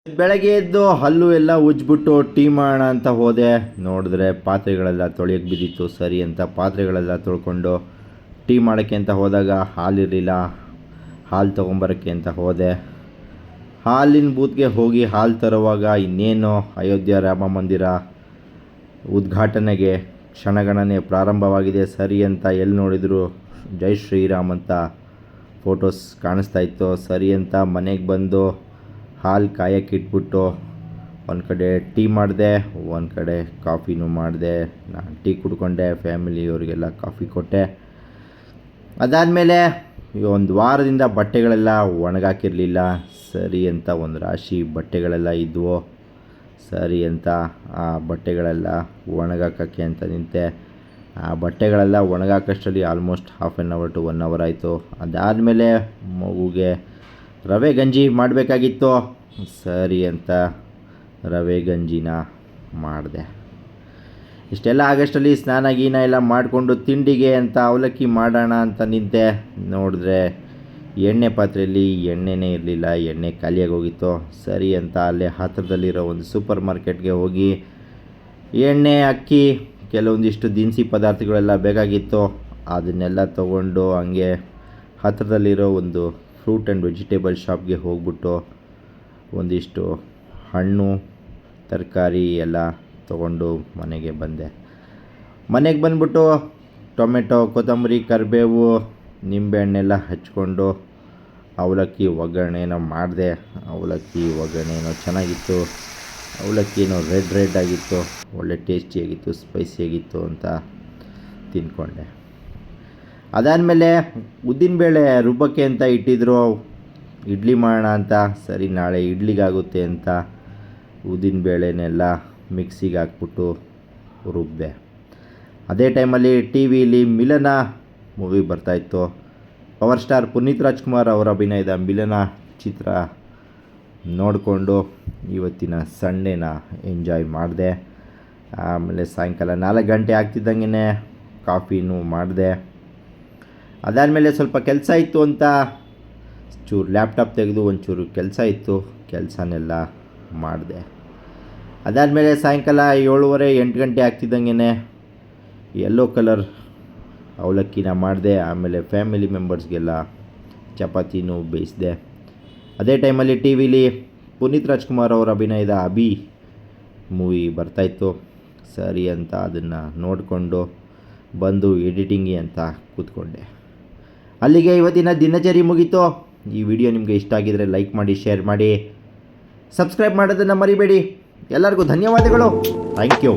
ಬೆಳಗ್ಗೆ ಎದ್ದು ಹಲ್ಲು ಎಲ್ಲ ಉಜ್ಬಿಟ್ಟು ಟೀ ಮಾಡೋಣ ಅಂತ ಹೋದೆ. ನೋಡಿದ್ರೆ ಪಾತ್ರೆಗಳೆಲ್ಲ ತೊಳೆಯೋಕ್ಕೆ ಬಿದ್ದಿತ್ತು. ಸರಿ ಅಂತ ಪಾತ್ರೆಗಳೆಲ್ಲ ತೊಳ್ಕೊಂಡು ಟೀ ಮಾಡೋಕ್ಕೆ ಅಂತ ಹೋದಾಗ ಹಾಲಿರಲಿಲ್ಲ. ಹಾಲು ತೊಗೊಂಬರೋಕ್ಕೆ ಅಂತ ಹೋದೆ. ಹಾಲಿನ ಬೂತ್ಗೆ ಹೋಗಿ ಹಾಲು ತರುವಾಗ ಇನ್ನೇನು ಅಯೋಧ್ಯ ರಾಮ ಮಂದಿರ ಉದ್ಘಾಟನೆಗೆ ಕ್ಷಣಗಣನೆ ಪ್ರಾರಂಭವಾಗಿದೆ. ಸರಿ ಅಂತ ಎಲ್ಲಿ ನೋಡಿದ್ರು ಜೈ ಶ್ರೀರಾಮ್ ಅಂತ ಫೋಟೋಸ್ ಕಾಣಿಸ್ತಾ ಇತ್ತು. ಸರಿ ಅಂತ ಮನೆಗೆ ಬಂದು ಹಾಲು ಕಾಯಕ್ಕೆ ಇಟ್ಬಿಟ್ಟು ಒಂದು ಕಡೆ ಟೀ ಮಾಡಿದೆ, ಒಂದು ಕಡೆ ಕಾಫಿನೂ ಮಾಡಿದೆ. ನಾನು ಟೀ ಕುಡ್ಕೊಂಡೆ, ಫ್ಯಾಮಿಲಿಯವರಿಗೆಲ್ಲ ಕಾಫಿ ಕೊಟ್ಟೆ. ಅದಾದಮೇಲೆ ಒಂದು ವಾರದಿಂದ ಬಟ್ಟೆಗಳೆಲ್ಲ ಒಣಗಾಕಿರಲಿಲ್ಲ. ಸರಿ ಅಂತ ಒಂದು ರಾಶಿ ಬಟ್ಟೆಗಳೆಲ್ಲ ಇದ್ವು. ಸರಿ ಅಂತ ಆ ಬಟ್ಟೆಗಳೆಲ್ಲ ಒಣಗಾಕೋಕ್ಕೆ ಅಂತ ನಿಂತೆ. ಆ ಬಟ್ಟೆಗಳೆಲ್ಲ ಒಣಗಾಕೋಷ್ಟರಲ್ಲಿ almost half an hour to 1 hour ಆಯಿತು. ಅದಾದಮೇಲೆ ಮಗುಗೆ ರವೆ ಗಂಜಿ ಮಾಡಬೇಕಾಗಿತ್ತು. ಸರಿ ಅಂತ ರವೆ ಗಂಜಿನ ಮಾಡಿದೆ. ಇಷ್ಟೆಲ್ಲ ಆಗಷ್ಟರಲ್ಲಿ ಸ್ನಾನ ಗೀನ ಎಲ್ಲ ಮಾಡಿಕೊಂಡು ತಿಂಡಿಗೆ ಅಂತ ಅವಲಕ್ಕಿ ಮಾಡೋಣ ಅಂತ ನಿಂತೆ. ನೋಡಿದ್ರೆ ಎಣ್ಣೆ ಪಾತ್ರೆಯಲ್ಲಿ ಎಣ್ಣೆನೇ ಇರಲಿಲ್ಲ, ಎಣ್ಣೆ ಖಾಲಿಯಾಗಿ ಹೋಗಿತ್ತು. ಸರಿ ಅಂತ ಅಲ್ಲೇ ಹತ್ತಿರದಲ್ಲಿರೋ ಒಂದು ಸೂಪರ್ ಮಾರ್ಕೆಟ್ಗೆ ಹೋಗಿ ಎಣ್ಣೆ, ಅಕ್ಕಿ, ಕೆಲವೊಂದಿಷ್ಟು ದಿನಸಿ ಪದಾರ್ಥಗಳೆಲ್ಲ ಬೇಕಾಗಿತ್ತು. ಅದನ್ನೆಲ್ಲ ತೊಗೊಂಡು ಹಂಗೆ ಹತ್ತಿರದಲ್ಲಿರೋ ಒಂದು ಫ್ರೂಟ್ ಆ್ಯಂಡ್ ವೆಜಿಟೇಬಲ್ ಶಾಪ್ಗೆ ಹೋಗ್ಬಿಟ್ಟು ಒಂದಿಷ್ಟು ಹಣ್ಣು ತರಕಾರಿ ಎಲ್ಲ ತೊಗೊಂಡು ಮನೆಗೆ ಬಂದೆ. ಮನೆಗೆ ಬಂದ್ಬಿಟ್ಟು ಟೊಮೆಟೊ, ಕೊತ್ತಂಬರಿ, ಕರಿಬೇವು, ನಿಂಬೆಹಣ್ಣೆಲ್ಲ ಹಚ್ಕೊಂಡು ಅವಲಕ್ಕಿ ಒಗ್ಗರಣೆನೋ ಮಾಡಿದೆ. ಅವಲಕ್ಕಿ ಒಗ್ಗರಣೆನೋ ಚೆನ್ನಾಗಿತ್ತು. ಅವಲಕ್ಕಿನೋ ರೆಡ್ ಆಗಿತ್ತು, ಒಳ್ಳೆ ಟೇಸ್ಟಿಯಾಗಿತ್ತು, ಸ್ಪೈಸಿಯಾಗಿತ್ತು ಅಂತ ತಿಂದ್ಕೊಂಡೆ. ಅದಾದಮೇಲೆ ಉದ್ದಿನಬೇಳೆ ರುಬ್ಬಕ್ಕೆ ಅಂತ ಇಟ್ಟಿದ್ರು, ಇಡ್ಲಿ ಮಾಡೋಣ ಅಂತ. ಸರಿ ನಾಳೆ ಇಡ್ಲಿಗಾಗುತ್ತೆ ಅಂತ ಉದ್ದಿನಬೇಳೆನೆಲ್ಲ ಮಿಕ್ಸಿಗೆ ಹಾಕ್ಬಿಟ್ಟು ರುಬ್ಬಿದೆ. ಅದೇ ಟೈಮಲ್ಲಿ ಟಿ ವಿಲಿ ಮಿಲನ ಮೂವಿ ಬರ್ತಾಯಿತ್ತು. ಪವರ್ ಸ್ಟಾರ್ ಪುನೀತ್ ರಾಜ್ಕುಮಾರ್ ಅವರ ಅಭಿನಯದ ಮಿಲನ ಚಿತ್ರ ನೋಡಿಕೊಂಡು ಇವತ್ತಿನ ಸಂಡೇನ ಎಂಜಾಯ್ ಮಾಡಿದೆ. ಆಮೇಲೆ ಸಾಯಂಕಾಲ 4 ಗಂಟೆ ಆಗ್ತಿದ್ದಂಗೆ ಕಾಫಿನೂ ಮಾಡಿದೆ. ಅದಾದಮೇಲೆ ಸ್ವಲ್ಪ ಕೆಲಸ ಇತ್ತು ಅಂತ ಚೂರು ಲ್ಯಾಪ್ಟಾಪ್ ತೆಗೆದು ಒಂಚೂರು ಕೆಲಸ ಇತ್ತು, ಕೆಲಸನೆಲ್ಲ ಮಾಡಿದೆ. ಅದಾದಮೇಲೆ ಸಾಯಂಕಾಲ 7:30 8 ಗಂಟೆ ಆಗ್ತಿದ್ದಂಗೆ ಯೆಲ್ಲೋ ಕಲರ್ ಅವಲಕ್ಕಿನ ಮಾಡಿದೆ. ಆಮೇಲೆ ಫ್ಯಾಮಿಲಿ ಮೆಂಬರ್ಸ್ಗೆಲ್ಲ ಚಪಾತಿನೂ ಬೇಯಿಸಿದೆ. ಅದೇ ಟೈಮಲ್ಲಿ ಟಿ ವಿಲಿ ಪುನೀತ್ ರಾಜ್ಕುಮಾರ್ ಅವರ ಅಭಿನಯದ ಅಭಿ ಮೂವಿ ಬರ್ತಾಯಿತ್ತು. ಸರಿ ಅಂತ ಅದನ್ನು ನೋಡಿಕೊಂಡು ಬಂದು ಎಡಿಟಿಂಗ್ಗೆ ಅಂತ ಕೂತ್ಕೊಂಡೆ. ಅಲ್ಲಿಗೆ ಇವತ್ತಿನ ದಿನಚರಿ ಮುಗೀತು. ಈ ವಿಡಿಯೋ ನಿಮಗೆ ಇಷ್ಟ ಆಗಿದರೆ ಲೈಕ್ ಮಾಡಿ, ಶೇರ್ ಮಾಡಿ, ಸಬ್ಸ್ಕ್ರೈಬ್ ಮಾಡೋದನ್ನು ಮರಿಬೇಡಿ. ಎಲ್ಲರಿಗೂ ಧನ್ಯವಾದಗಳು. Thank you.